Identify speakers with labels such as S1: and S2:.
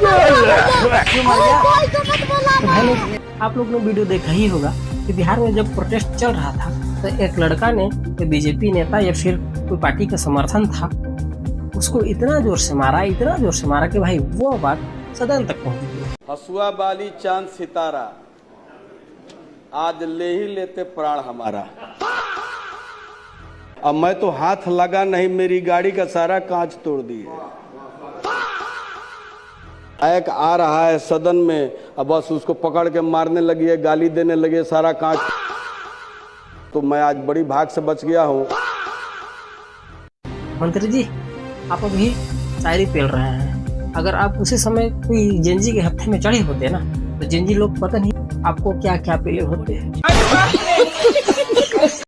S1: क्यों मर गया? तो भाई लोग, आप लोग ने वीडियो देखा ही होगा कि बिहार में जब प्रोटेस्ट चल रहा था तो एक लड़का ने, कोई बीजेपी नेता या फिर कोई पार्टी का समर्थन था, उसको इतना जोर से मारा, इतना जोर से मारा कि भाई वो बात सदन तक पहुंच गई।
S2: हसुआ बाली चांद सितारा, आज ले ही लेते प्राण हमारा। अब मैं तो हाथ लगा नहीं, मेरी गाड़ी का सारा कांच तोड़ दिए। एक आ रहा है सदन में, अब बस उसको पकड़ के मारने लगी है, गाली देने लगे, सारा कांच। तो मैं आज बड़ी भाग से बच गया हूँ।
S1: मंत्री जी, आप अभी शायरी पेल रहे हैं। अगर आप उसी समय कोई जेंजी के हत्थे में चढ़े होते ना, तो जेंजी लोग पता नहीं आपको क्या क्या पेले होते हैं।